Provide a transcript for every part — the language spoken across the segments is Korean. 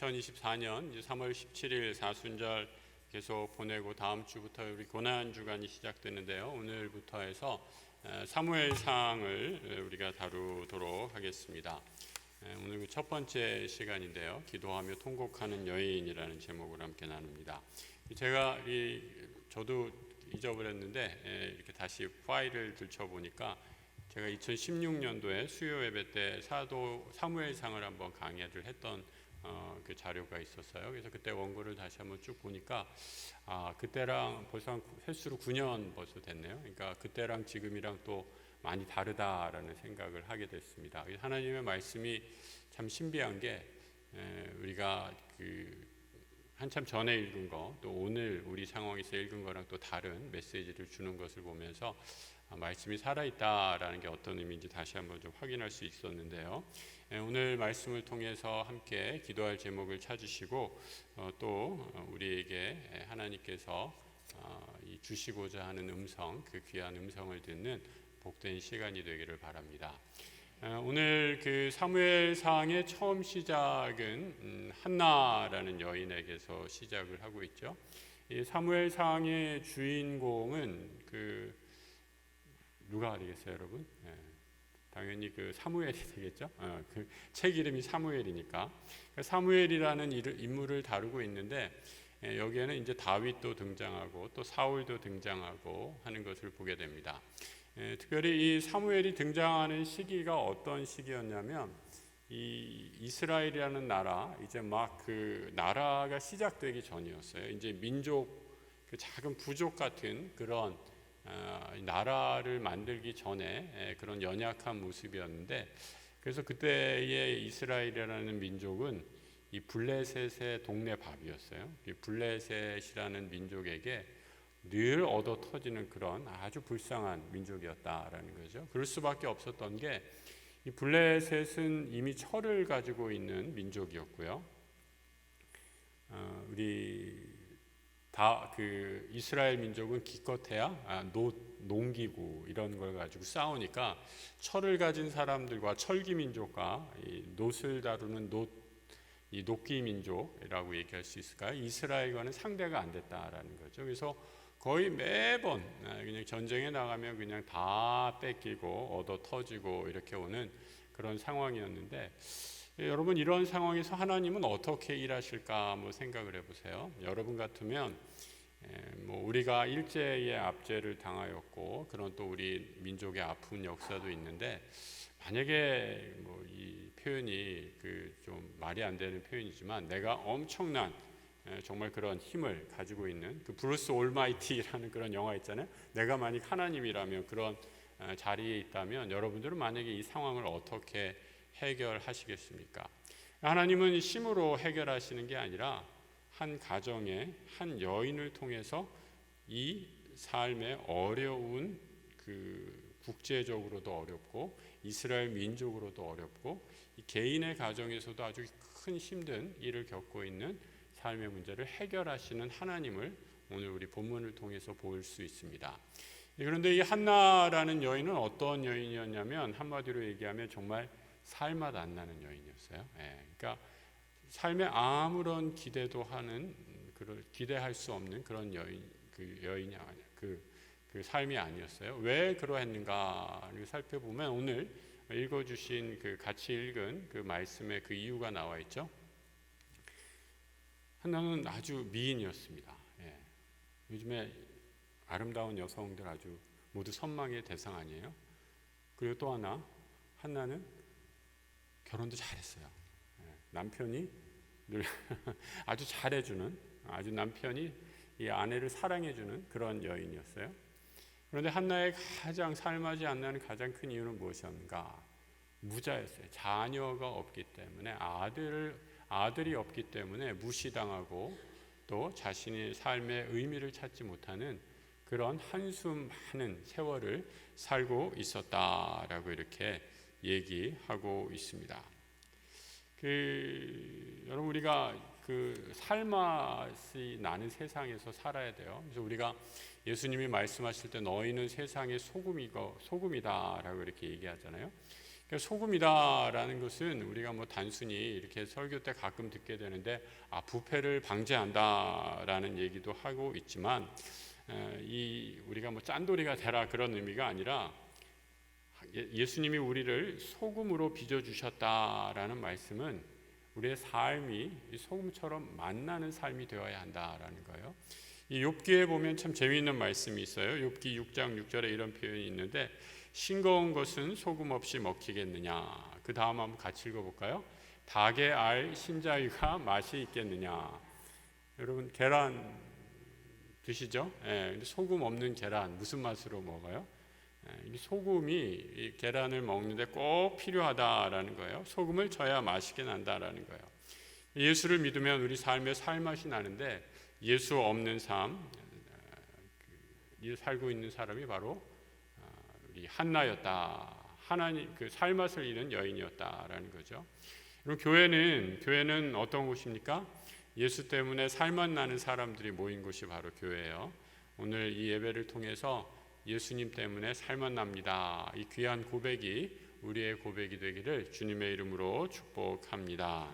2024년 3월 17일 사순절 계속 보내고 다음 주부터 우리 고난 주간이 시작되는데요. 오늘부터 해서 사무엘상을 우리가 다루도록 하겠습니다. 오늘 첫 번째 시간인데요. 기도하며 통곡하는 여인이라는 제목으로 함께 나눕니다. 저도 잊어버렸는데 이렇게 다시 파일을 들춰보니까 제가 2016년도에 수요 예배 때 사무엘상을 한번 강의를 했던 그 자료가 있었어요. 그래서 그때 원고를 다시 한번 쭉 보니까 그때랑 벌써 횟수로 9년 벌써 됐네요. 그러니까 그때랑 지금이랑 또 많이 다르다라는 생각을 하게 됐습니다. 하나님의 말씀이 참 신비한 게 우리가 한참 전에 읽은 거 또 오늘 우리 상황에서 읽은 거랑 또 다른 메시지를 주는 것을 보면서 말씀이 살아있다라는 게 어떤 의미인지 다시 한번 좀 확인할 수 있었는데요. 오늘 말씀을 통해서 함께 기도할 제목을 찾으시고 또 우리에게 하나님께서 주시고자 하는 음성, 그 귀한 음성을 듣는 복된 시간이 되기를 바랍니다. 오늘 사무엘상의 처음 시작은 한나라는 여인에게서 시작을 하고 있죠. 이 사무엘상의 주인공은 누가 되겠어요, 여러분? 당연히 사무엘이 되겠죠. 책 이름이 사무엘이니까. 사무엘이라는 인물을 다루고 있는데 여기에는 이제 다윗도 등장하고 또 사울도 등장하고 하는 것을 보게 됩니다. 특별히 이 사무엘이 등장하는 시기가 어떤 시기였냐면 이 이스라엘이라는 나라 이제 막 나라가 시작되기 전이었어요. 이제 민족 작은 부족 같은 그런 나라를 만들기 전에 그런 연약한 모습이었는데, 그래서 그때의 이스라엘이라는 민족은 이 블레셋의 동네 밥이었어요. 이 블레셋이라는 민족에게 늘 얻어 터지는 그런 아주 불쌍한 민족이었다라는 거죠. 그럴 수밖에 없었던 게 이 블레셋은 이미 철을 가지고 있는 민족이었고요. 이스라엘 민족은 기껏해야 농기구 이런 걸 가지고 싸우니까 철을 가진 사람들과 철기 민족과 이 놋을 다루는 이 녹기 민족이라고 얘기할 수 있을까요? 이스라엘과는 상대가 안 됐다라는 거죠. 그래서 거의 매번 그냥 전쟁에 나가면 그냥 다 뺏기고 얻어 터지고 이렇게 오는 그런 상황이었는데, 여러분 이런 상황에서 하나님은 어떻게 일하실까 한번 생각을 해보세요. 여러분 같으면 우리가 일제의 압제를 당하였고 그런 또 우리 민족의 아픈 역사도 있는데, 만약에 이 표현이 좀 말이 안 되는 표현이지만 내가 엄청난 정말 그런 힘을 가지고 있는 브루스 올마이티라는 그런 영화 있잖아요. 내가 만약 하나님이라면 그런 자리에 있다면 여러분들은 만약에 이 상황을 어떻게 해결하시겠습니까? 하나님은 힘으로 해결하시는 게 아니라 한 가정의 한 여인을 통해서 이 삶의 어려운 국제적으로도 어렵고 이스라엘 민족으로도 어렵고 이 개인의 가정에서도 아주 큰 힘든 일을 겪고 있는 삶의 문제를 해결하시는 하나님을 오늘 우리 본문을 통해서 볼 수 있습니다. 그런데 이 한나라는 여인은 어떤 여인이었냐면 한마디로 얘기하면 정말 살맛 안 나는 여인이었어요. 그러니까 삶에 아무런 기대할 수 없는 그런 여인이 삶이 아니었어요. 왜 그러했는가를 살펴보면 오늘 읽어주신 같이 읽은 말씀에 이유가 나와 있죠. 한나는 아주 미인이었습니다. 요즘에 아름다운 여성들 아주 모두 선망의 대상 아니에요? 그리고 또 하나, 한나는 결혼도 잘했어요. 남편이 늘 아주 잘해주는, 아주 남편이 이 아내를 사랑해주는 그런 여인이었어요. 그런데 한나의 가장 살맞지 않는 가장 큰 이유는 무엇이었는가? 무자였어요. 자녀가 없기 때문에 아들이 없기 때문에 무시당하고 또 자신의 삶의 의미를 찾지 못하는 그런 한숨 많은 세월을 살고 있었다라고 이렇게 얘기하고 있습니다. 여러분 우리가 살맛이 나는 세상에서 살아야 돼요. 그래서 우리가 예수님이 말씀하실 때 너희는 세상의 소금이다라고 이렇게 얘기하잖아요. 그러니까 소금이다라는 것은 우리가 뭐 단순히 이렇게 설교 때 가끔 듣게 되는데 부패를 방지한다라는 얘기도 하고 있지만 이 우리가 뭐 짠돌이가 되라 그런 의미가 아니라 예수님이 우리를 소금으로 빚어 주셨다라는 말씀은 우리의 삶이 소금처럼 만나는 삶이 되어야 한다라는 거예요. 이 욥기에 보면 참 재미있는 말씀이 있어요. 욥기 6장 6절에 이런 표현이 있는데 싱거운 것은 소금 없이 먹히겠느냐. 그 다음 한번 같이 읽어볼까요? 닭의 알 신자유가 맛이 있겠느냐. 여러분 계란 드시죠? 근데 소금 없는 계란 무슨 맛으로 먹어요? 이 소금이 이 계란을 먹는데 꼭 필요하다라는 거예요. 소금을 줘야 맛있게 난다라는 거예요. 예수를 믿으면 우리 삶에 살맛이 나는데 예수 없는 삶, 살고 있는 사람이 바로 우리 한나였다. 하나님 그 살맛을 잃은 여인이었다라는 거죠. 그럼 교회는 어떤 곳입니까? 예수 때문에 살맛 나는 사람들이 모인 곳이 바로 교회예요. 오늘 이 예배를 통해서 예수님 때문에 살맛 납니다. 이 귀한 고백이 우리의 고백이 되기를 주님의 이름으로 축복합니다.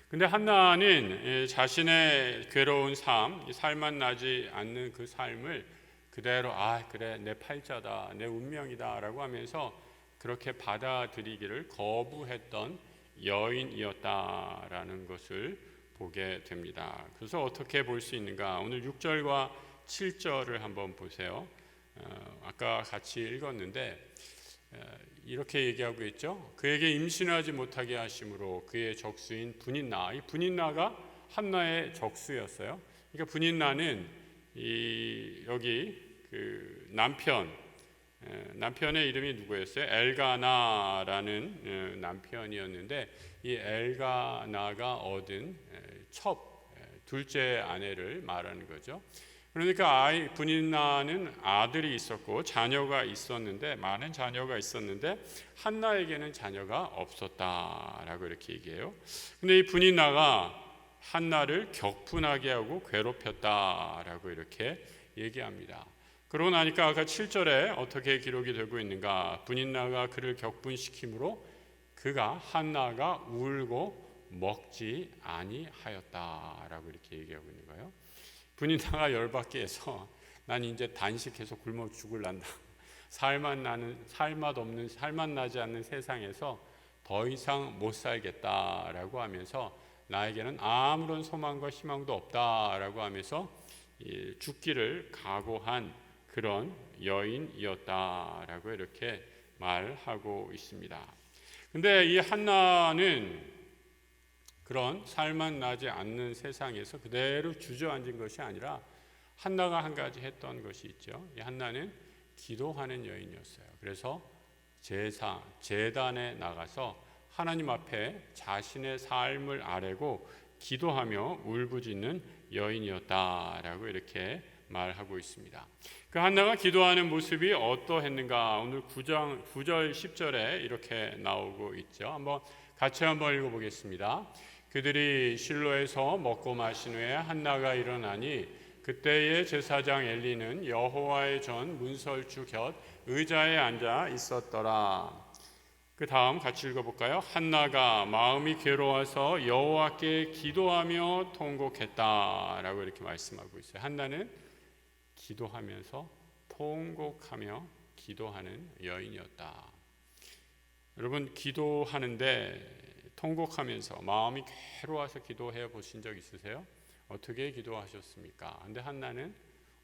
근데 한나는 자신의 괴로운 삶, 살맛 나지 않는 그 삶을 그대로 그래 내 팔자다, 내 운명이다라고 하면서 그렇게 받아들이기를 거부했던 여인이었다라는 것을 보게 됩니다. 그래서 어떻게 볼 수 있는가? 오늘 6절과 7절을 한번 보세요. 아까 같이 읽었는데 이렇게 얘기하고 있죠. 그에게 임신하지 못하게 하심으로 그의 적수인 분인나, 이 분인나가 한나의 적수였어요. 그러니까 분인나는 여기 그 남편의 이름이 누구였어요? 엘가나라는 남편이었는데 이 엘가나가 얻은 둘째 아내를 말하는 거죠. 그러니까 분인나는 아들이 있었고 자녀가 있었는데 많은 자녀가 있었는데 한나에게는 자녀가 없었다라고 이렇게 얘기해요. 근데 이 분인나가 한나를 격분하게 하고 괴롭혔다라고 이렇게 얘기합니다. 그러고 나니까 아까 7절에 어떻게 기록이 되고 있는가? 분인나가 그를 격분시키므로 그가 한나가 울고 먹지 아니하였다라고 이렇게 얘기하고 있는 거예요. 분인나가 열받게 해서 난 이제 단식해서 굶어 죽을란다. 살맛 나지 않는 세상에서 더 이상 못 살겠다라고 하면서 나에게는 아무런 소망과 희망도 없다라고 하면서 죽기를 각오한 그런 여인이었다라고 이렇게 말하고 있습니다. 근데 이 한나는 그런 살맛 나지 않는 세상에서 그대로 주저앉은 것이 아니라 한나가 한 가지 했던 것이 있죠. 이 한나는 기도하는 여인이었어요. 그래서 제단에 나가서 하나님 앞에 자신의 삶을 아뢰고 기도하며 울부짖는 여인이었다라고 이렇게 말하고 있습니다. 그 한나가 기도하는 모습이 어떠했는가? 오늘 9절 10절에 이렇게 나오고 있죠. 같이 한번 읽어보겠습니다. 그들이 실로에서 먹고 마신 후에 한나가 일어나니 그때의 제사장 엘리는 여호와의 전 문설주 곁 의자에 앉아 있었더라. 그 다음 같이 읽어볼까요? 한나가 마음이 괴로워서 여호와께 기도하며 통곡했다라고 이렇게 말씀하고 있어요. 한나는 기도하면서 통곡하며 기도하는 여인이었다. 여러분 기도하는데 통곡하면서 마음이 괴로워서 기도해 보신 적 있으세요? 어떻게 기도하셨습니까? 근데 한나는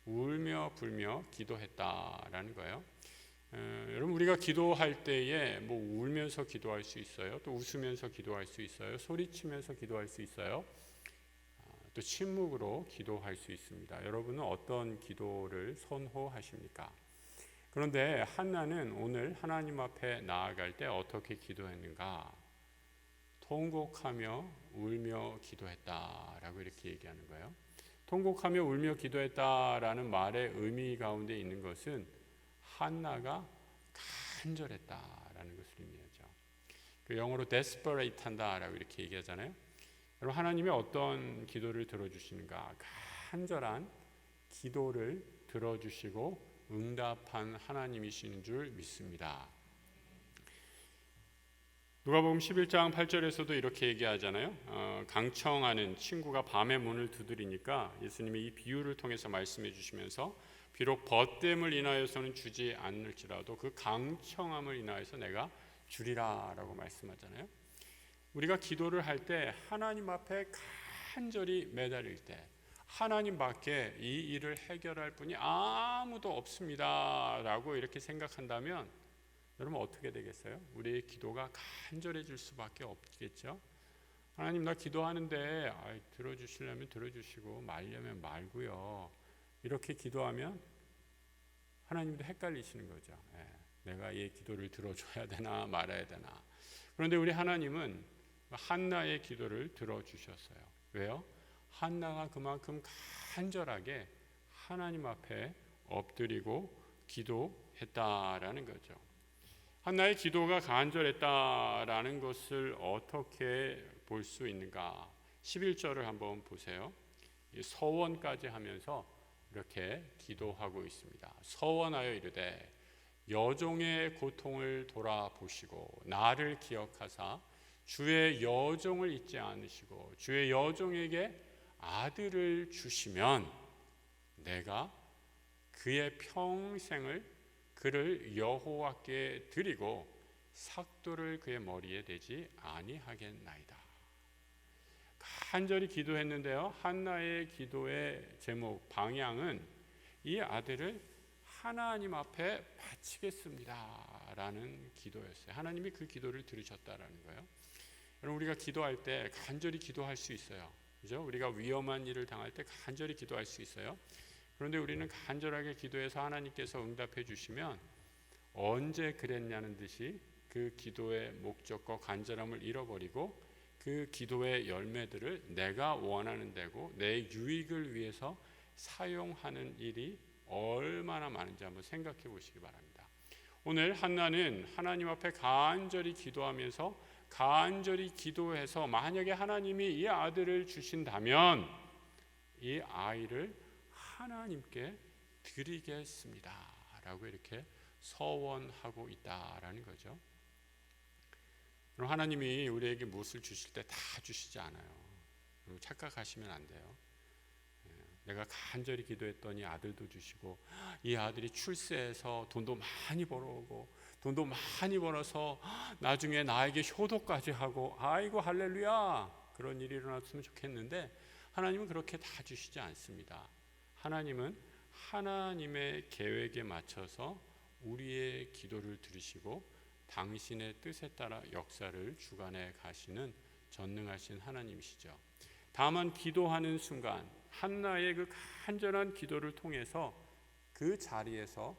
울며 불며 기도했다라는 거예요. 여러분 우리가 기도할 때에 울면서 기도할 수 있어요. 또 웃으면서 기도할 수 있어요. 소리치면서 기도할 수 있어요. 또 침묵으로 기도할 수 있습니다. 여러분은 어떤 기도를 선호하십니까? 그런데 한나는 오늘 하나님 앞에 나아갈 때 어떻게 기도했는가? 통곡하며 울며 기도했다라고 이렇게 얘기하는 거예요. 통곡하며 울며 기도했다라는 말의 의미 가운데 있는 것은 한나가 간절했다라는 것을 의미하죠. 그 영어로 desperate 한다라고 이렇게 얘기하잖아요. 여러분 하나님이 어떤 기도를 들어주시는가? 간절한 기도를 들어주시고 응답한 하나님이시는 줄 믿습니다. 누가복음 11장 8절에서도 이렇게 얘기하잖아요. 강청하는 친구가 밤에 문을 두드리니까 예수님이 이 비유를 통해서 말씀해 주시면서 비록 벗됨을 인하여서는 주지 않을지라도 그 강청함을 인하여서 내가 주리라 라고 말씀하잖아요. 우리가 기도를 할 때 하나님 앞에 간절히 매달릴 때 하나님밖에 이 일을 해결할 분이 아무도 없습니다 라고 이렇게 생각한다면 여러분 어떻게 되겠어요? 우리의 기도가 간절해질 수밖에 없겠죠. 하나님 나 기도하는데 들어주시려면 들어주시고 말려면 말고요. 이렇게 기도하면 하나님도 헷갈리시는 거죠. 내가 이 기도를 들어줘야 되나 말아야 되나. 그런데 우리 하나님은 한나의 기도를 들어주셨어요. 왜요? 한나가 그만큼 간절하게 하나님 앞에 엎드리고 기도했다라는 거죠. 한나의 기도가 간절했다라는 것을 어떻게 볼 수 있는가? 11절을 한번 보세요. 서원까지 하면서 이렇게 기도하고 있습니다. 서원하여 이르되 여종의 고통을 돌아보시고 나를 기억하사 주의 여종을 잊지 않으시고 주의 여종에게 아들을 주시면 내가 그의 평생을 그를 여호와께 드리고 삭도를 그의 머리에 대지 아니하겠나이다. 간절히 기도했는데요. 한나의 기도의 제목 방향은 이 아들을 하나님 앞에 바치겠습니다 라는 기도였어요. 하나님이 그 기도를 들으셨다라는 거예요. 여러분 우리가 기도할 때 간절히 기도할 수 있어요. 그죠? 우리가 위험한 일을 당할 때 간절히 기도할 수 있어요. 그런데 우리는 간절하게 기도해서 하나님께서 응답해 주시면 언제 그랬냐는 듯이 그 기도의 목적과 간절함을 잃어버리고 그 기도의 열매들을 내가 원하는 대로 내 유익을 위해서 사용하는 일이 얼마나 많은지 한번 생각해 보시기 바랍니다. 오늘 한나는 하나님 앞에 간절히 기도하면서 간절히 기도해서 만약에 하나님이 이 아들을 주신다면 이 아이를 하나님께 드리겠습니다 라고 이렇게 서원하고 있다라는 거죠. 그럼 하나님이 우리에게 무엇을 주실 때 다 주시지 않아요. 착각하시면 안 돼요. 내가 간절히 기도했더니 아들도 주시고 이 아들이 출세해서 돈도 많이 벌어오고 돈도 많이 벌어서 나중에 나에게 효도까지 하고 아이고 할렐루야 그런 일이 일어났으면 좋겠는데 하나님은 그렇게 다 주시지 않습니다. 하나님은 하나님의 계획에 맞춰서 우리의 기도를 들으시고 당신의 뜻에 따라 역사를 주관해 가시는 전능하신 하나님이시죠. 다만 기도하는 순간 한나의 그 간절한 기도를 통해서 그 자리에서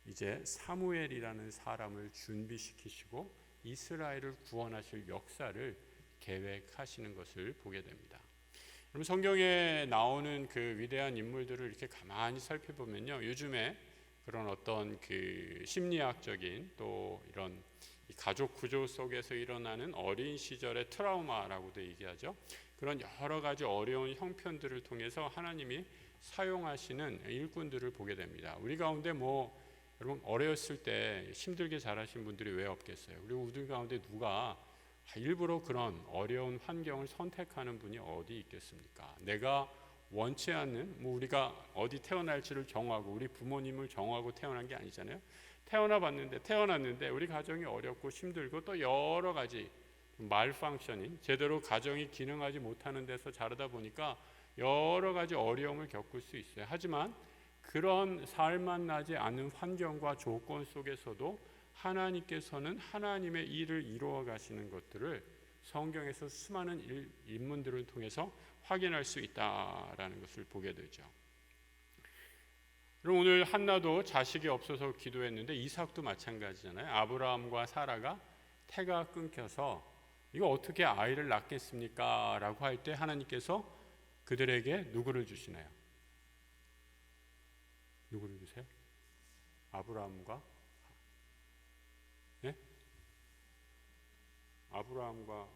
이제 사무엘이라는 사람을 준비시키시고 이스라엘을 구원하실 역사를 계획하시는 것을 보게 됩니다. 그럼 성경에 나오는 그 위대한 인물들을 이렇게 가만히 살펴보면요, 요즘에 그런 어떤 그 심리학적인 또 이런 가족 구조 속에서 일어나는 어린 시절의 트라우마라고도 얘기하죠. 그런 여러 가지 어려운 형편들을 통해서 하나님이 사용하시는 일꾼들을 보게 됩니다. 우리 가운데 여러분 어렸을 때 힘들게 자라신 분들이 왜 없겠어요? 그리고 우리 가운데 누가 일부러 그런 어려운 환경을 선택하는 분이 어디 있겠습니까? 내가 원치 않는 우리가 어디 태어날지를 정하고 우리 부모님을 정하고 태어난 게 아니잖아요. 태어났는데 우리 가정이 어렵고 힘들고 또 여러 가지 말펑셔닝 제대로 가정이 기능하지 못하는 데서 자라다 보니까 여러 가지 어려움을 겪을 수 있어요. 하지만 그런 살만 나지 않는 환경과 조건 속에서도 하나님께서는 하나님의 일을 이루어 가시는 것들을 성경에서 수많은 인물들을 통해서 확인할 수 있다라는 것을 보게 되죠. 그럼 오늘 한나도 자식이 없어서 기도했는데 이삭도 마찬가지잖아요. 아브라함과 사라가 태가 끊겨서 이거 어떻게 아이를 낳겠습니까? 라고 할 때 하나님께서 그들에게 누구를 주시나요? 누구를 주세요? 아브라함과 아브라함과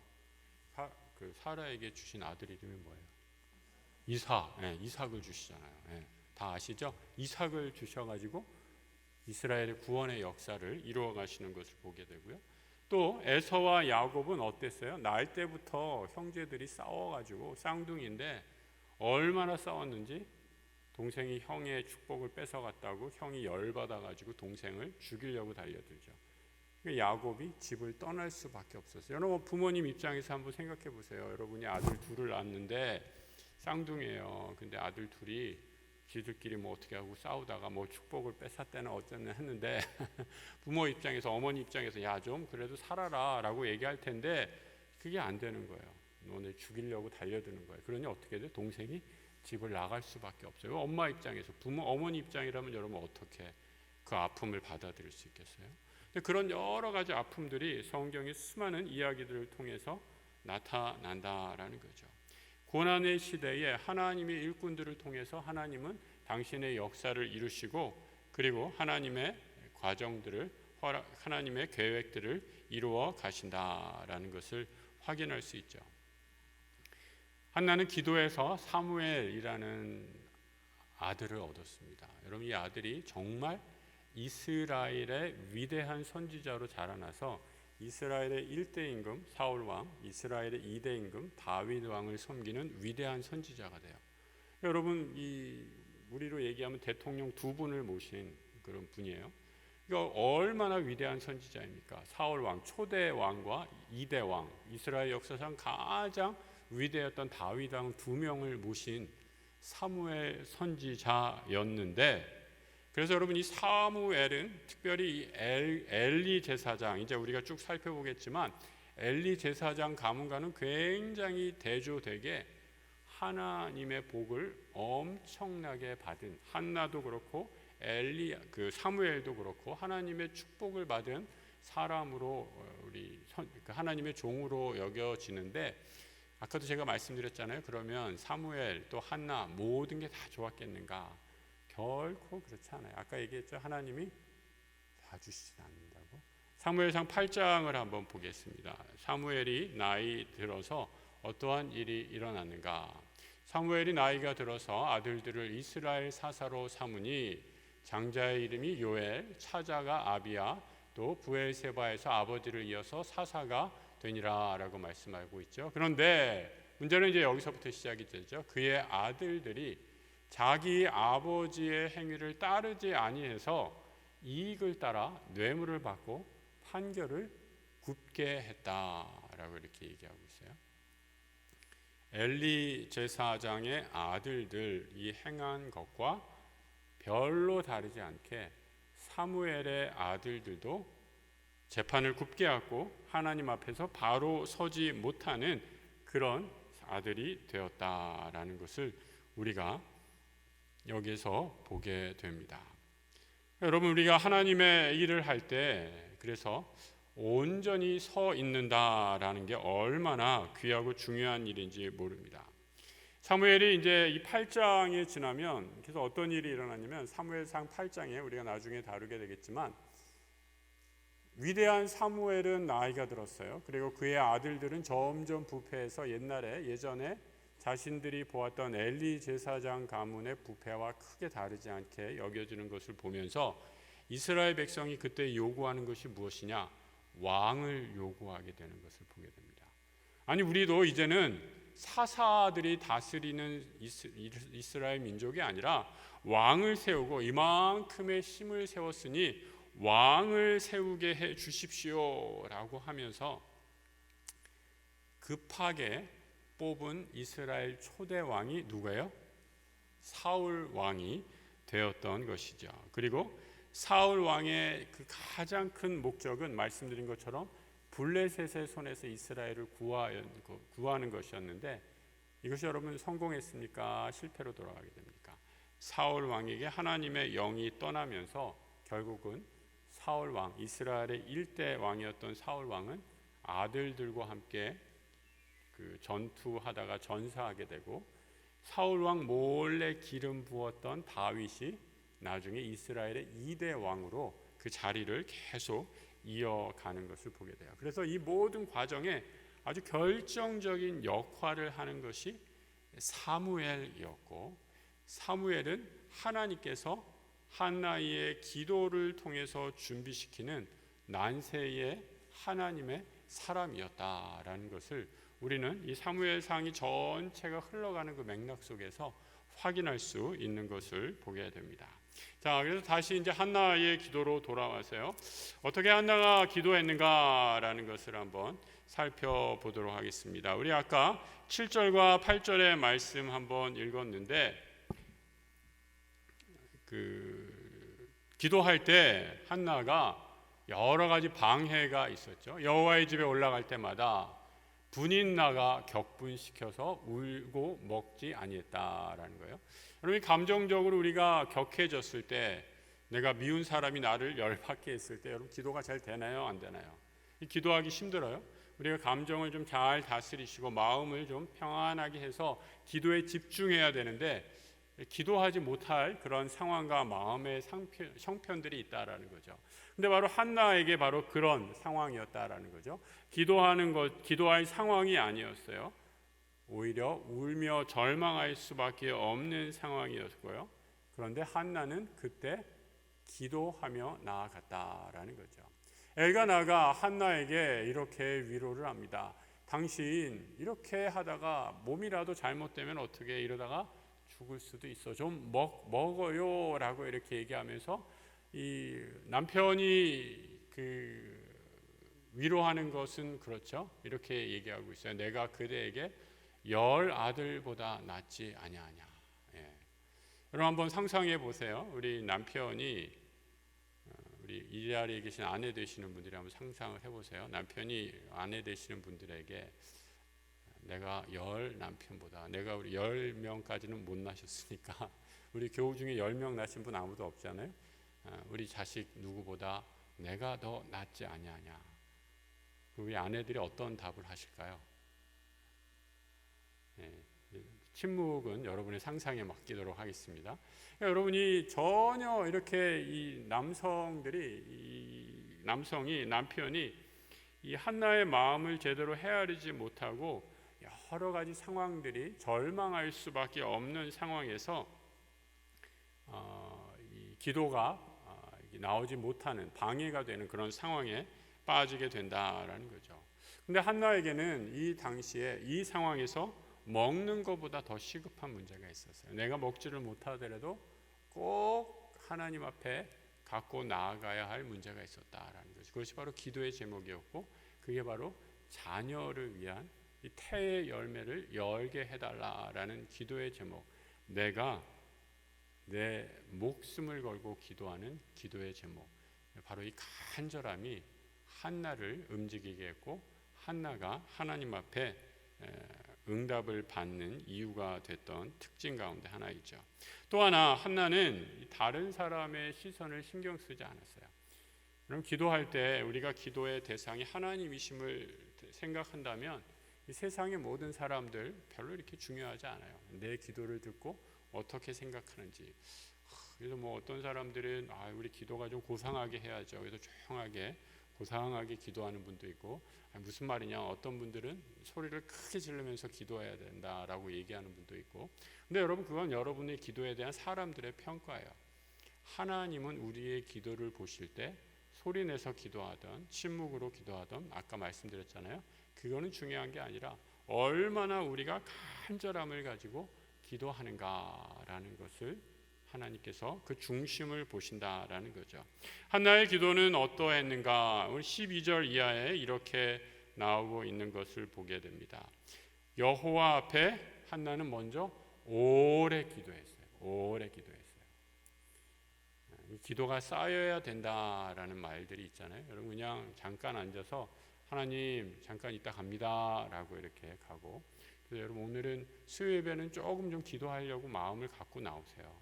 사라에게 주신 아들 이름이 뭐예요? 이삭을 주시잖아요. 다 아시죠? 이삭을 주셔가지고 이스라엘의 구원의 역사를 이루어 가시는 것을 보게 되고요. 또 에서와 야곱은 어땠어요? 날 때부터 형제들이 싸워가지고 쌍둥이인데 얼마나 싸웠는지 동생이 형의 축복을 뺏어갔다고 형이 열받아가지고 동생을 죽이려고 달려들죠. 야곱이 집을 떠날 수밖에 없었어요. 여러분 부모님 입장에서 한번 생각해 보세요. 여러분이 아들 둘을 낳았는데 쌍둥이에요. 근데 아들 둘이 지들끼리 뭐 어떻게 하고 싸우다가 뭐 축복을 뺏었다는 어쩌나 했는데 부모 입장에서 어머니 입장에서 야 좀 그래도 살아라 라고 얘기할 텐데 그게 안 되는 거예요. 너네 죽이려고 달려드는 거예요. 그러니 어떻게 돼? 동생이 집을 나갈 수밖에 없어요. 엄마 입장에서 어머니 입장이라면 여러분 어떻게 그 아픔을 받아들일 수 있겠어요? 그런 여러 가지 아픔들이 성경의 수많은 이야기들을 통해서 나타난다라는 거죠. 고난의 시대에 하나님의 일꾼들을 통해서 하나님은 당신의 역사를 이루시고 그리고 하나님의 과정들을 하나님의 계획들을 이루어 가신다라는 것을 확인할 수 있죠. 한나는 기도에서 사무엘이라는 아들을 얻었습니다. 여러분 이 아들이 정말 이스라엘의 위대한 선지자로 자라나서 이스라엘의 1대 임금 사울 왕, 이스라엘의 2대 임금 다윗 왕을 섬기는 위대한 선지자가 돼요. 여러분 우리로 얘기하면 대통령 두 분을 모신 그런 분이에요. 이거 얼마나 위대한 선지자입니까? 사울 왕 초대 왕과 2대 왕, 이스라엘 역사상 가장 위대했던 다윗 왕 두 명을 모신 사무엘 선지자였는데 그래서 여러분 이 사무엘은 특별히 엘리 제사장 이제 우리가 쭉 살펴보겠지만 엘리 제사장 가문과는 굉장히 대조되게 하나님의 복을 엄청나게 받은 한나도 그렇고 사무엘도 그렇고 하나님의 축복을 받은 사람으로 하나님의 종으로 여겨지는데 아까도 제가 말씀드렸잖아요. 그러면 사무엘 또 한나 모든 게 다 좋았겠는가? 결코 그렇지 않아요. 아까 얘기했죠. 하나님이 다 주시지 않는다고. 사무엘상 8장을 한번 보겠습니다. 사무엘이 나이 들어서 어떠한 일이 일어났는가? 사무엘이 나이가 들어서 아들들을 이스라엘 사사로 삼으니 장자의 이름이 요엘, 차자가 아비야, 또 부엘세바에서 아버지를 이어서 사사가 되니라 라고 말씀하고 있죠. 그런데 문제는 이제 여기서부터 시작이 되죠. 그의 아들들이 자기 아버지의 행위를 따르지 아니해서 이익을 따라 뇌물을 받고 판결을 굽게 했다라고 이렇게 얘기하고 있어요. 엘리 제사장의 아들들이 행한 것과 별로 다르지 않게 사무엘의 아들들도 재판을 굽게 하고 하나님 앞에서 바로 서지 못하는 그런 아들이 되었다라는 것을 우리가 여기서 보게 됩니다. 여러분 우리가 하나님의 일을 할 때 그래서 온전히 서 있는다라는 게 얼마나 귀하고 중요한 일인지 모릅니다. 사무엘이 이제 이 8장에 지나면 그래서 어떤 일이 일어나냐면 사무엘상 8장에 우리가 나중에 다루게 되겠지만 위대한 사무엘은 나이가 들었어요. 그리고 그의 아들들은 점점 부패해서 예전에 자신들이 보았던 엘리 제사장 가문의 부패와 크게 다르지 않게 여겨지는 것을 보면서 이스라엘 백성이 그때 요구하는 것이 무엇이냐? 왕을 요구하게 되는 것을 보게 됩니다. 아니 우리도 이제는 사사들이 다스리는 이스라엘 민족이 아니라 왕을 세우고 이만큼의 힘을 세웠으니 왕을 세우게 해 주십시오라고 하면서 급하게 뽑은 이스라엘 초대 왕이 누구예요? 사울 왕이 되었던 것이죠. 그리고 사울 왕의 그 가장 큰 목적은 말씀드린 것처럼 블레셋의 손에서 이스라엘을 구하는 것이었는데 이것이 여러분 성공했습니까? 실패로 돌아가게 됩니까? 사울 왕에게 하나님의 영이 떠나면서 결국은 사울 왕, 이스라엘의 1대 왕이었던 사울 왕은 아들들과 함께 전투하다가 전사하게 되고 사울 왕 몰래 기름 부었던 다윗이 나중에 이스라엘의 2대 왕으로 그 자리를 계속 이어가는 것을 보게 돼요. 그래서 이 모든 과정에 아주 결정적인 역할을 하는 것이 사무엘이었고 사무엘은 하나님께서 한나의 기도를 통해서 준비시키는 난세의 하나님의 사람이었다라는 것을 우리는 이 사무엘상이 전체가 흘러가는 그 맥락 속에서 확인할 수 있는 것을 보게 됩니다. 자, 그래서 다시 이제 한나의 기도로 돌아와서요. 어떻게 한나가 기도했는가라는 것을 한번 살펴보도록 하겠습니다. 우리 아까 7절과 8절의 말씀 한번 읽었는데 기도할 때 한나가 여러 가지 방해가 있었죠. 여호와의 집에 올라갈 때마다 분인나가 격분시켜서 울고 먹지 아니했다라는 거예요. 여러분, 감정적으로 우리가 격해졌을 때, 내가 미운 사람이 나를 열받게 했을 때 여러분 기도가 잘 되나요? 안 되나요? 기도하기 힘들어요. 우리가 감정을 좀 잘 다스리시고 마음을 좀 평안하게 해서 기도에 집중해야 되는데 기도하지 못할 그런 상황과 마음의 형편들이 있다라는 거죠. 근데 바로 한나에게 바로 그런 상황이었다라는 거죠. 기도할 상황이 아니었어요. 오히려 울며 절망할 수밖에 없는 상황이었고요. 그런데 한나는 그때 기도하며 나아갔다라는 거죠. 엘가나가 한나에게 이렇게 위로를 합니다. 당신 이렇게 하다가 몸이라도 잘못되면 어떻게 이러다가 죽을 수도 있어. 좀 먹어요 라고 이렇게 얘기하면서 이 남편이 위로하는 것은 그렇죠. 이렇게 얘기하고 있어요. 내가 그대에게 10 아들보다 낫지 아니하냐. 예. 여러분 한번 상상해 보세요. 우리 남편이 우리 이 자리에 계신 아내 되시는 분들이 한번 상상을 해보세요. 남편이 아내 되시는 분들에게 내가 10 남편보다, 내가 우리 10명까지는 못 낳으셨으니까 우리 교우 중에 10명 낳으신 분 아무도 없잖아요. 우리 자식 누구보다 내가 더 낫지 아니하냐. 우리 아내들이 어떤 답을 하실까요? 네, 침묵은 여러분의 상상에 맡기도록 하겠습니다. 그러니까 여러분이 전혀 이렇게 이 남편이 이 한나의 마음을 제대로 헤아리지 못하고 여러 가지 상황들이 절망할 수밖에 없는 상황에서 이 기도가 나오지 못하는 방해가 되는 그런 상황에 빠지게 된다라는 거죠. 근데 한나에게는 이 당시에 이 상황에서 먹는 것보다 더 시급한 문제가 있었어요. 내가 먹지를 못하더라도 꼭 하나님 앞에 갖고 나아가야 할 문제가 있었다라는 거죠. 그것이 바로 기도의 제목이었고, 그게 바로 자녀를 위한 이 태의 열매를 열게 해달라라는 기도의 제목, 내가 내 목숨을 걸고 기도하는 기도의 제목, 바로 이 간절함이 한나를 움직이게 했고 한나가 하나님 앞에 응답을 받는 이유가 됐던 특징 가운데 하나이죠. 또 하나, 한나는 다른 사람의 시선을 신경 쓰지 않았어요. 그럼 기도할 때 우리가 기도의 대상이 하나님이심을 생각한다면 이 세상의 모든 사람들 별로 이렇게 중요하지 않아요. 내 기도를 듣고 어떻게 생각하는지. 그래서 뭐 어떤 사람들은 우리 기도가 좀 고상하게 해야죠. 그래서 조용하게 고상하게 기도하는 분도 있고, 무슨 말이냐, 어떤 분들은 소리를 크게 지르면서 기도해야 된다라고 얘기하는 분도 있고. 근데 여러분, 그건 여러분의 기도에 대한 사람들의 평가예요. 하나님은 우리의 기도를 보실 때 소리내서 기도하던 침묵으로 기도하던 아까 말씀드렸잖아요. 그거는 중요한 게 아니라 얼마나 우리가 간절함을 가지고 기도하는가라는 것을 하나님께서 그 중심을 보신다라는 거죠. 한나의 기도는 어떠했는가? 오늘 12절 이하에 이렇게 나오고 있는 것을 보게 됩니다. 여호와 앞에 한나는 먼저 오래 기도했어요. 오래 기도했어요. 기도가 쌓여야 된다라는 말들이 있잖아요. 여러분 그냥 잠깐 앉아서 하나님 잠깐 있다 갑니다 라고 이렇게 가고, 그래서 여러분 오늘은 수요예배는 조금 좀 기도하려고 마음을 갖고 나오세요.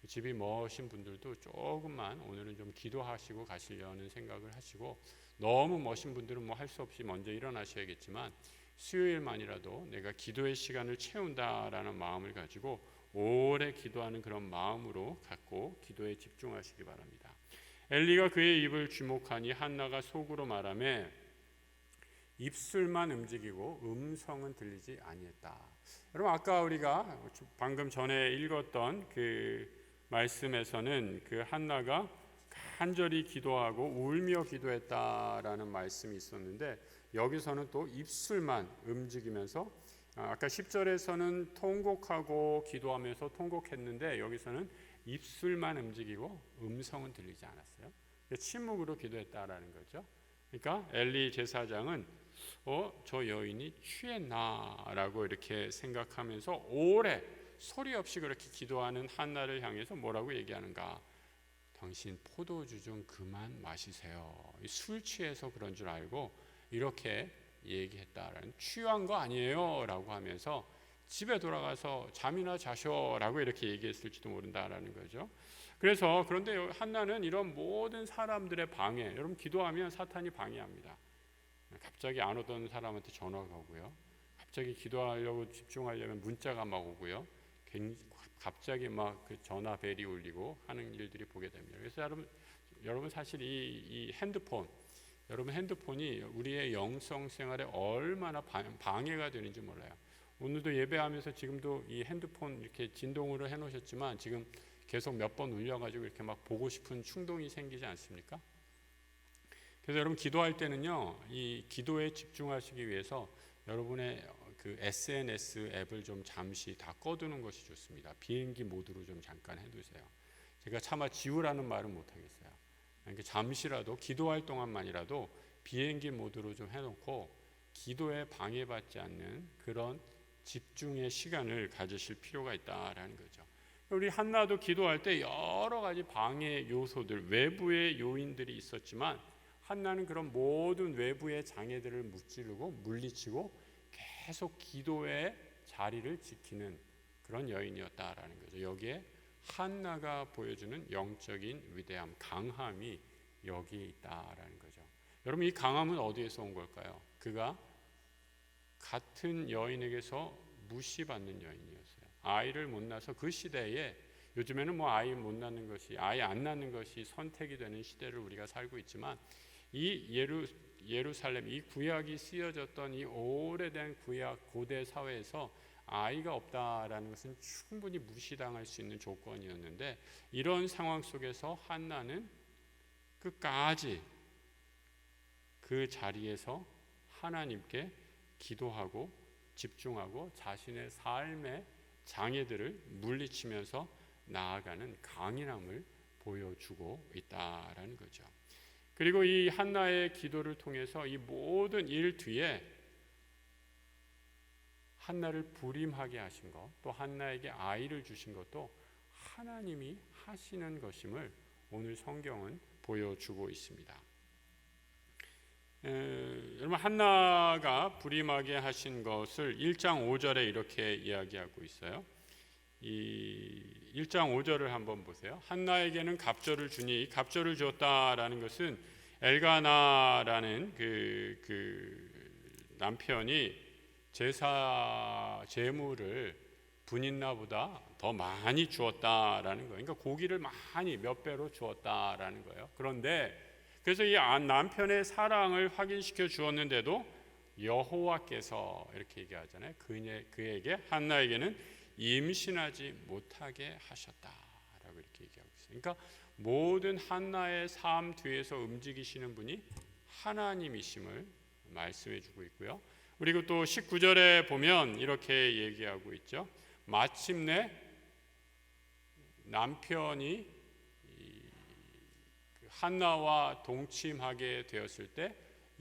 집이 먼신 분들도 조금만 오늘은 좀 기도하시고 가시려는 생각을 하시고, 너무 멋진 분들은 뭐 할 수 없이 먼저 일어나셔야겠지만 수요일만이라도 내가 기도의 시간을 채운다라는 마음을 가지고 오래 기도하는 그런 마음으로 갖고 기도에 집중하시기 바랍니다. 엘리가 그의 입을 주목하니 한나가 속으로 말하매 입술만 움직이고 음성은 들리지 아니했다. 여러분 아까 우리가 방금 전에 읽었던 그 말씀에서는 그 한나가 간절히 기도하고 울며 기도했다라는 말씀이 있었는데, 여기서는 또 입술만 움직이면서, 아까 10절에서는 통곡하고 기도하면서 통곡했는데 여기서는 입술만 움직이고 음성은 들리지 않았어요. 침묵으로 기도했다라는 거죠. 그러니까 엘리 제사장은 저 여인이 취했나라고 이렇게 생각하면서 오래 소리 없이 그렇게 기도하는 한나를 향해서 뭐라고 얘기하는가? 당신 포도주 좀 그만 마시세요. 술 취해서 그런 줄 알고 이렇게 얘기했다라는, 취한 거 아니에요 라고 하면서 집에 돌아가서 잠이나 자셔라고 이렇게 얘기했을지도 모른다라는 거죠. 그래서 그런데 한나는 이런 모든 사람들의 방해, 여러분 기도하면 사탄이 방해합니다. 갑자기 안 오던 사람한테 전화가 오고요, 갑자기 기도하려고 집중하려면 문자가 막 오고요, 갑자기 막 그 전화 벨이 울리고 하는 일들이 보게 됩니다. 그래서 여러분 사실 이 핸드폰, 여러분 핸드폰이 우리의 영성 생활에 얼마나 방해가 되는지 몰라요. 오늘도 예배하면서 지금도 이 핸드폰 이렇게 진동으로 해놓으셨지만 지금 계속 몇 번 울려가지고 이렇게 막 보고 싶은 충동이 생기지 않습니까? 그래서 여러분 기도할 때는요, 이 기도에 집중하시기 위해서 여러분의 그 SNS 앱을 좀 잠시 다 꺼두는 것이 좋습니다. 비행기 모드로 좀 잠깐 해두세요. 제가 차마 지우라는 말은 못하겠어요. 그러니까 잠시라도 기도할 동안만이라도 비행기 모드로 좀 해놓고 기도에 방해받지 않는 그런 집중의 시간을 가지실 필요가 있다라는 거죠. 우리 한나도 기도할 때 여러 가지 방해 요소들, 외부의 요인들이 있었지만 한나는 그런 모든 외부의 장애들을 무찌르고 물리치고 계속 기도의 자리를 지키는 그런 여인이었다라는 거죠. 여기에 한나가 보여주는 영적인 위대함, 강함이 여기에 있다라는 거죠. 여러분 이 강함은 어디에서 온 걸까요? 그가 같은 여인에게서 무시받는 여인이었어요. 아이를 못 낳아서 그 시대에, 요즘에는 뭐 아이 못 낳는 것이, 아이 안 낳는 것이 선택이 되는 시대를 우리가 살고 있지만, 이 예루살렘, 이 구약이 쓰여졌던 이 오래된 구약 고대 사회에서 아이가 없다라는 것은 충분히 무시당할 수 있는 조건이었는데, 이런 상황 속에서 한나는 끝까지 그 자리에서 하나님께 기도하고 집중하고 자신의 삶의 장애들을 물리치면서 나아가는 강인함을 보여주고 있다라는 거죠. 그리고 이 한나의 기도를 통해서 이 모든 일 뒤에 한나를 불임하게 하신 것, 또 한나에게 아이를 주신 것도 하나님이 하시는 것임을 오늘 성경은 보여주고 있습니다. 여러분 한나가 불임하게 하신 것을 1장 5절에 이렇게 이야기하고 있어요. 이 1장 5절을 한번 보세요. 한나에게는 갑절을 주니, 이 갑절을 주었다라는 것은 엘가나라는 그 남편이 제물을 분인나보다 더 많이 주었다라는 거예요. 그러니까 고기를 많이 몇 배로 주었다라는 거예요. 그런데 그래서 이 남편의 사랑을 확인시켜 주었는데도 여호와께서 이렇게 얘기하잖아요. 그에게 한나에게는 임신하지 못하게 하셨다라고 이렇게 얘기하고 있어요. 그러니까 모든 한나의 삶 뒤에서 움직이시는 분이 하나님이심을 말씀해 주고 있고요. 그리고 또 19절에 보면 이렇게 얘기하고 있죠. 마침내 남편이 한나와 동침하게 되었을 때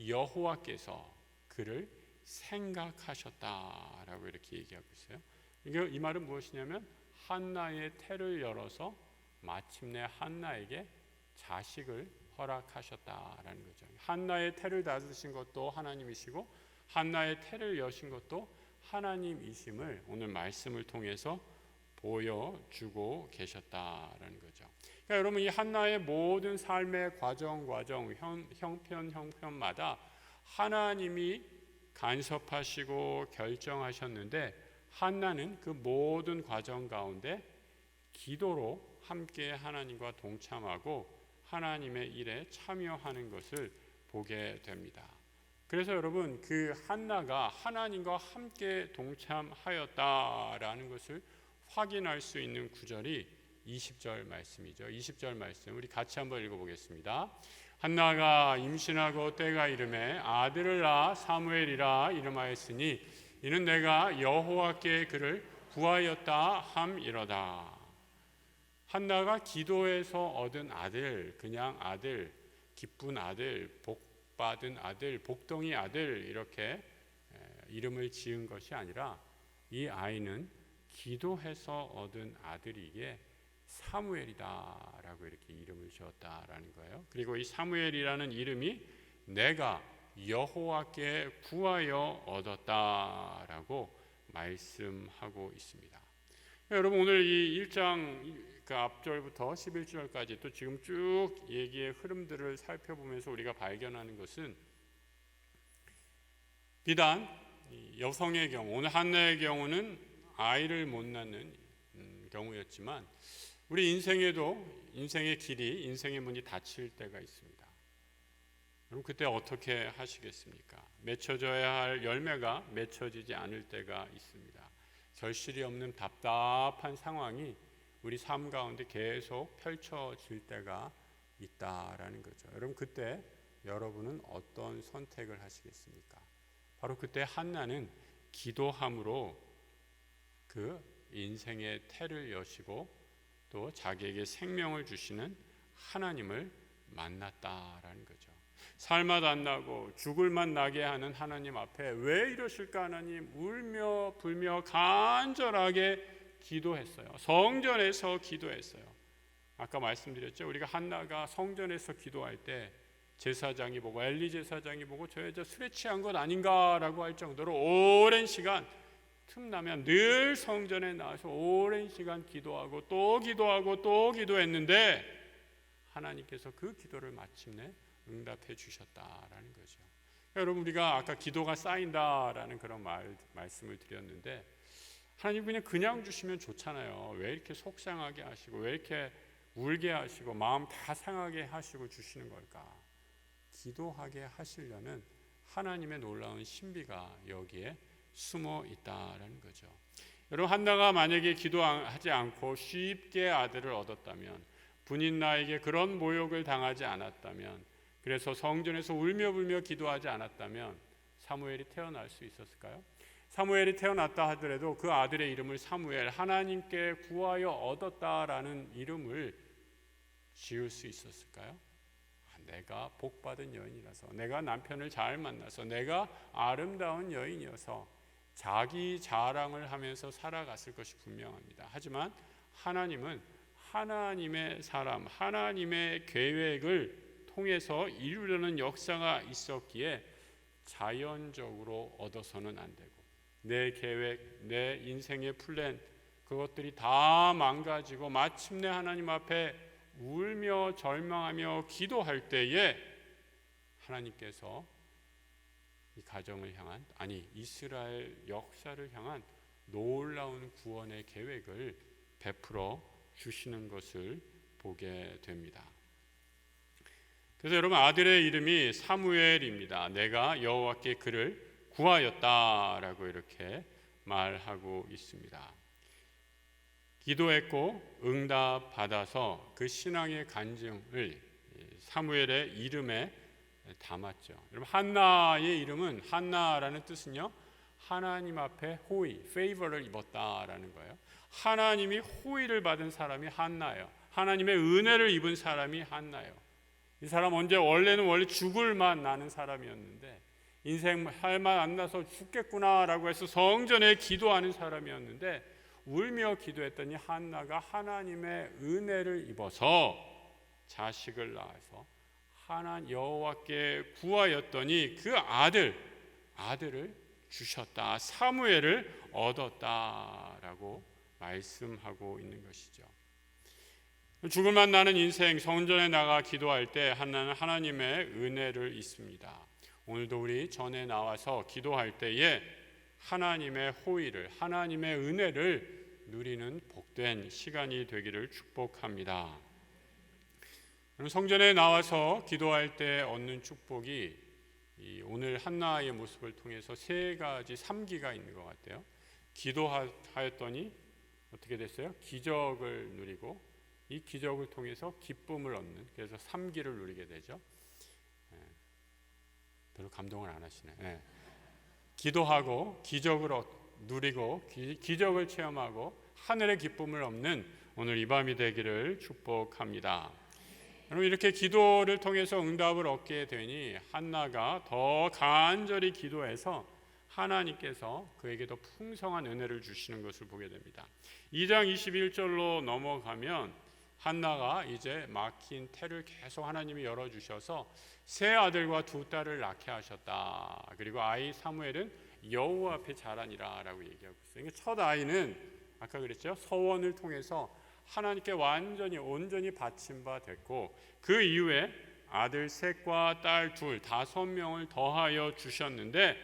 여호와께서 그를 생각하셨다라고 이렇게 얘기하고 있어요. 이 말은 무엇이냐면 한나의 태를 열어서 마침내 한나에게 자식을 허락하셨다라는 거죠. 한나의 태를 닫으신 것도 하나님이시고 한나의 태를 여신 것도 하나님이심을 오늘 말씀을 통해서 보여주고 계셨다라는 거죠. 그러니까 여러분 이 한나의 모든 삶의 과정 형편마다 하나님이 간섭하시고 결정하셨는데, 한나는 그 모든 과정 가운데 기도로 함께 하나님과 동참하고 하나님의 일에 참여하는 것을 보게 됩니다. 그래서 여러분 그 한나가 하나님과 함께 동참하였다라는 것을 확인할 수 있는 구절이 20절 말씀이죠. 20절 말씀 우리 같이 한번 읽어보겠습니다. 한나가 임신하고 때가 이르매 아들을 낳아 사무엘이라 이름하였으니 이는 내가 여호와께 그를 구하였다 함이로다. 한나가 기도해서 얻은 아들, 그냥 아들, 기쁜 아들, 복받은 아들, 복덩이 아들 이렇게 이름을 지은 것이 아니라 이 아이는 기도해서 얻은 아들이기에 사무엘이다라고 이렇게 이름을 지었다라는 거예요. 그리고 이 사무엘이라는 이름이 내가 여호와께 구하여 얻었다라고 말씀하고 있습니다. 여러분 오늘 이 1장 그 앞절부터 11절까지 또 지금 쭉 얘기의 흐름들을 살펴보면서 우리가 발견하는 것은 비단 여성의 경우, 오늘 한나의 경우는 아이를 못 낳는 경우였지만 우리 인생에도 인생의 길이, 인생의 문이 닫힐 때가 있습니다. 그럼 그때 어떻게 하시겠습니까? 맺혀져야 할 열매가 맺혀지지 않을 때가 있습니다. 결실이 없는 답답한 상황이 우리 삶 가운데 계속 펼쳐질 때가 있다라는 거죠. 여러분 그때 여러분은 어떤 선택을 하시겠습니까? 바로 그때 한나는 기도함으로 그 인생의 태를 여시고 또 자기에게 생명을 주시는 하나님을 만났다라는 거죠. 살맛 안 나고 죽을 맛 나게 하는 하나님 앞에 왜 이러실까 하나님 울며 불며 간절하게 기도했어요. 성전에서 기도했어요. 아까 말씀드렸죠. 우리가 한나가 성전에서 기도할 때 제사장이 보고 엘리 제사장이 보고 저 여자 술에 취한 것 아닌가라고 할 정도로 오랜 시간 틈나면 늘 성전에 나와서 오랜 시간 기도하고 또 기도하고 또 기도했는데 하나님께서 그 기도를 마침내 응답해 주셨다라는 거죠. 여러분 우리가 아까 기도가 쌓인다라는 그런 말씀을 드렸는데 하나님 그냥 주시면 좋잖아요. 왜 이렇게 속상하게 하시고 왜 이렇게 울게 하시고 마음 다 상하게 하시고 주시는 걸까? 기도하게 하시려는 하나님의 놀라운 신비가 여기에 숨어 있다라는 거죠. 여러분 한나가 만약에 기도하지 않고 쉽게 아들을 얻었다면 분인 나에게 그런 모욕을 당하지 않았다면 그래서 성전에서 울며 불며 기도하지 않았다면 사무엘이 태어날 수 있었을까요? 사무엘이 태어났다 하더라도 그 아들의 이름을 사무엘, 하나님께 구하여 얻었다라는 이름을 지을 수 있었을까요? 내가 복받은 여인이라서, 내가 남편을 잘 만나서, 내가 아름다운 여인이어서 자기 자랑을 하면서 살아갔을 것이 분명합니다. 하지만 하나님은 하나님의 사람, 하나님의 계획을 통해서 이루려는 역사가 있었기에 자연적으로 얻어서는 안 되고 내 계획, 내 인생의 플랜 그것들이 다 망가지고 마침내 하나님 앞에 울며 절망하며 기도할 때에 하나님께서 이 가정을 향한 이스라엘 역사를 향한 놀라운 구원의 계획을 베풀어 주시는 것을 보게 됩니다. 그래서 여러분 아들의 이름이 사무엘입니다. 내가 여호와께 그를 구하였다라고 이렇게 말하고 있습니다. 기도했고 응답 받아서 그 신앙의 간증을 사무엘의 이름에 담았죠. 여러분 한나의 이름은 한나라는 뜻은요. 하나님 앞에 호의, 페이버를 입었다라는 거예요. 하나님이 호의를 받은 사람이 한나예요. 하나님의 은혜를 입은 사람이 한나예요. 이 사람 원래 죽을 맛 나는 사람이었는데 인생 할 맛 안 나서 죽겠구나라고 해서 성전에 기도하는 사람이었는데 울며 기도했더니 한나가 하나님의 은혜를 입어서 자식을 낳아서 여호와께 구하였더니 그 아들을 주셨다. 사무엘을 얻었다라고 말씀하고 있는 것이죠. 죽을 맛 나는 인생 성전에 나가 기도할 때 한나는 하나님의 은혜를 입습니다. 오늘도 우리 전에 나와서 기도할 때에 하나님의 호의를, 하나님의 은혜를 누리는 복된 시간이 되기를 축복합니다. 성전에 나와서 기도할 때 얻는 축복이 오늘 한나의 모습을 통해서 3기가 있는 것 같아요. 기도하였더니 어떻게 됐어요? 기적을 누리고 이 기적을 통해서 기쁨을 얻는, 그래서 삼기를 누리게 되죠. 별로 감동을 안 하시네. 기도하고 기적을 누리고 기적을 체험하고 하늘의 기쁨을 얻는 오늘 이 밤이 되기를 축복합니다. 여러분, 이렇게 기도를 통해서 응답을 얻게 되니 한나가 더 간절히 기도해서 하나님께서 그에게 더 풍성한 은혜를 주시는 것을 보게 됩니다. 2장 21절로 넘어가면 한나가 이제 막힌 태를 계속 하나님이 열어주셔서 세 아들과 두 딸을 낳게 하셨다. 그리고 아이 사무엘은 여호와 앞에 자라니라 라고 얘기하고 있어요. 첫 아이는 아까 그랬죠, 서원을 통해서 하나님께 온전히 바친 바 됐고, 그 이후에 아들 셋과 딸 둘, 5명을 더하여 주셨는데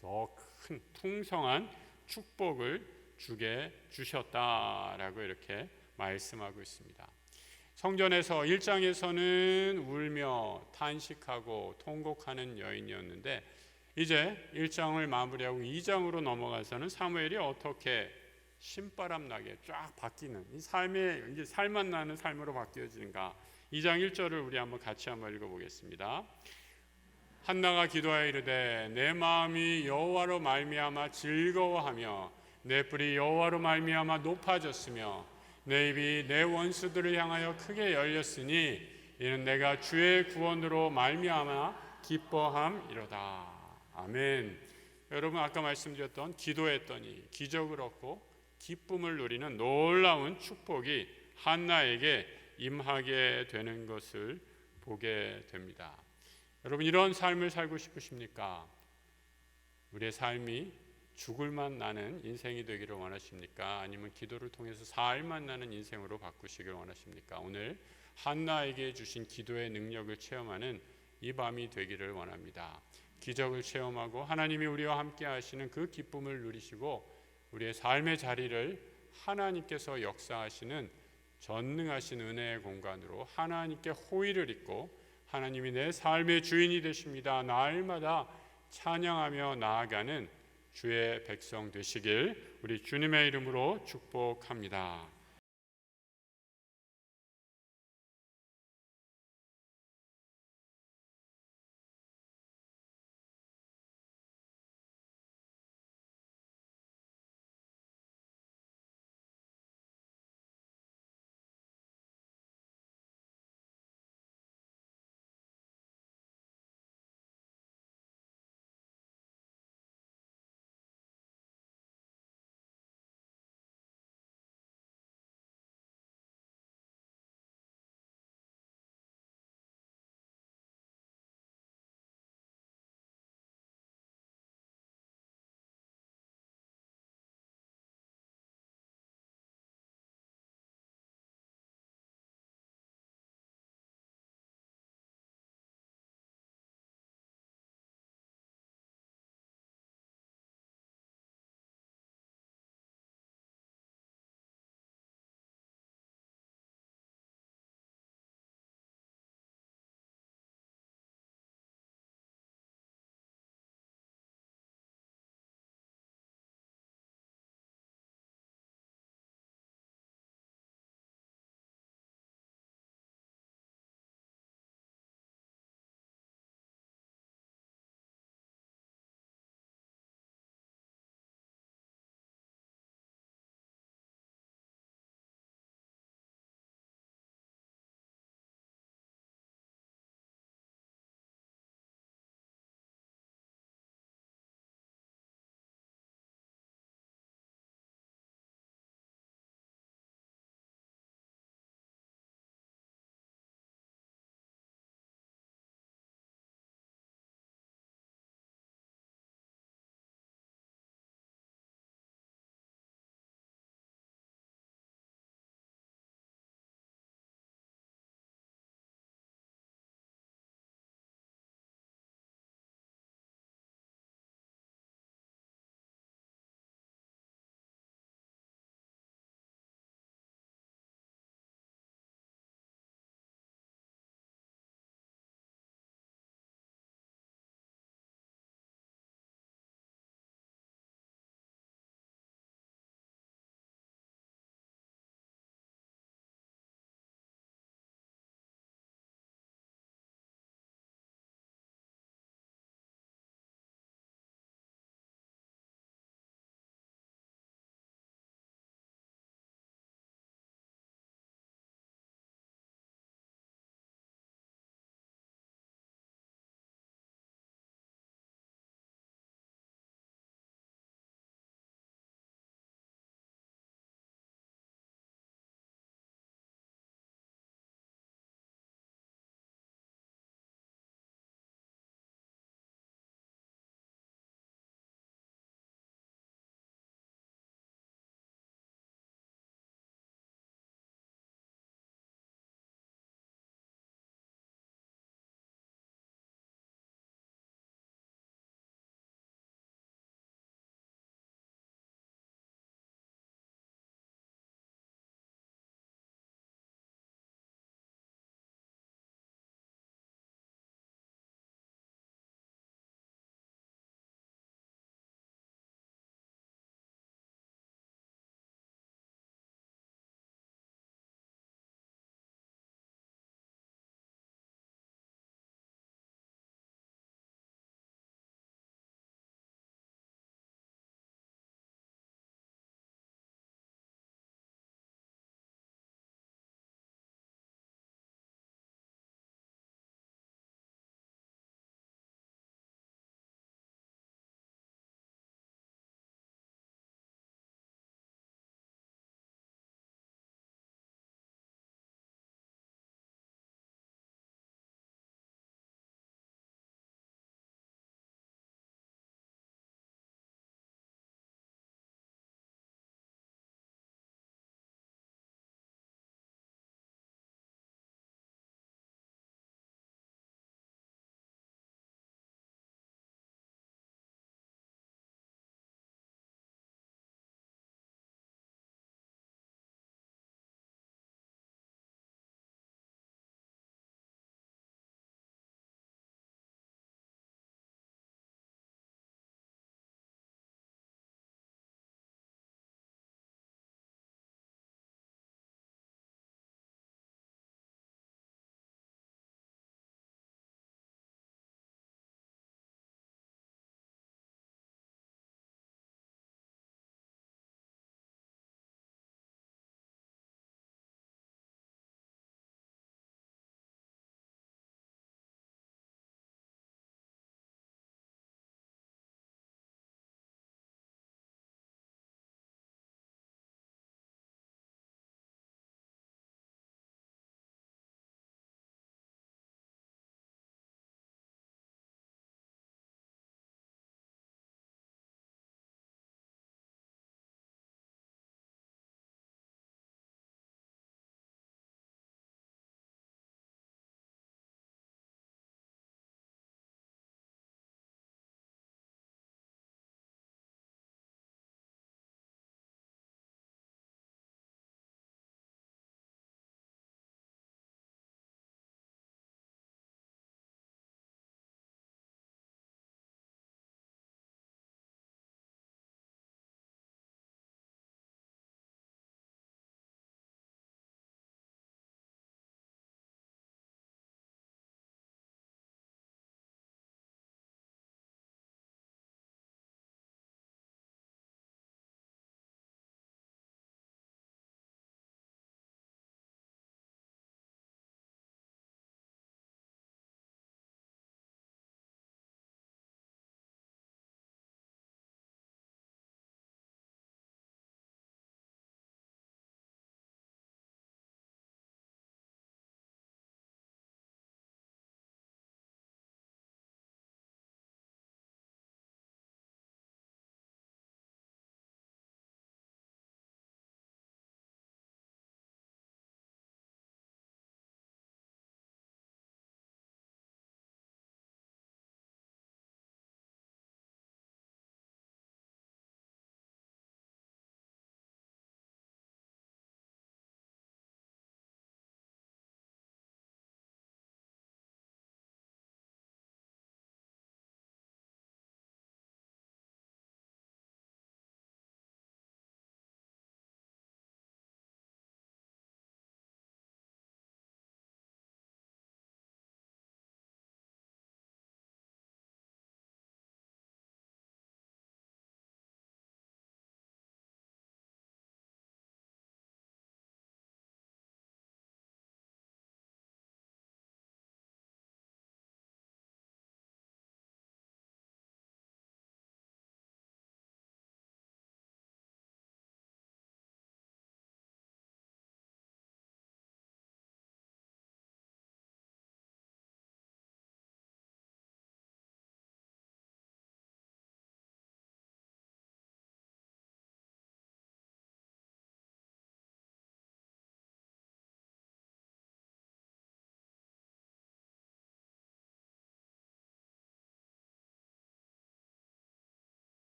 더 큰 풍성한 축복을 주게 주셨다라고 이렇게 말씀하고 있습니다. 성전에서 1장에서는 울며 탄식하고 통곡하는 여인이었는데, 이제 1장을 마무리하고 2장으로 넘어가서는 사무엘이 어떻게 신바람 나게 쫙 바뀌는 이 삶의 이제 살맛 나는 삶으로 바뀌어지는가. 2장 1절을 우리 같이 한번 읽어보겠습니다. 한나가 기도하여 이르되 내 마음이 여호와로 말미암아 즐거워하며 내 뿔이 여호와로 말미암아 높아졌으며 내 입이 내 원수들을 향하여 크게 열렸으니 이는 내가 주의 구원으로 말미암아 기뻐함이로다. 아멘. 여러분, 아까 말씀드렸던 기도했더니 기적을 얻고 기쁨을 누리는 놀라운 축복이 한나에게 임하게 되는 것을 보게 됩니다. 여러분, 이런 삶을 살고 싶으십니까? 우리의 삶이 죽을만 나는 인생이 되기를 원하십니까? 아니면 기도를 통해서 살만 나는 인생으로 바꾸시길 원하십니까? 오늘 한나에게 주신 기도의 능력을 체험하는 이 밤이 되기를 원합니다. 기적을 체험하고 하나님이 우리와 함께 하시는 그 기쁨을 누리시고 우리의 삶의 자리를 하나님께서 역사하시는 전능하신 은혜의 공간으로 하나님께 호의를 입고 하나님이 내 삶의 주인이 되십니다. 날마다 찬양하며 나아가는 주의 백성 되시길 우리 주님의 이름으로 축복합니다.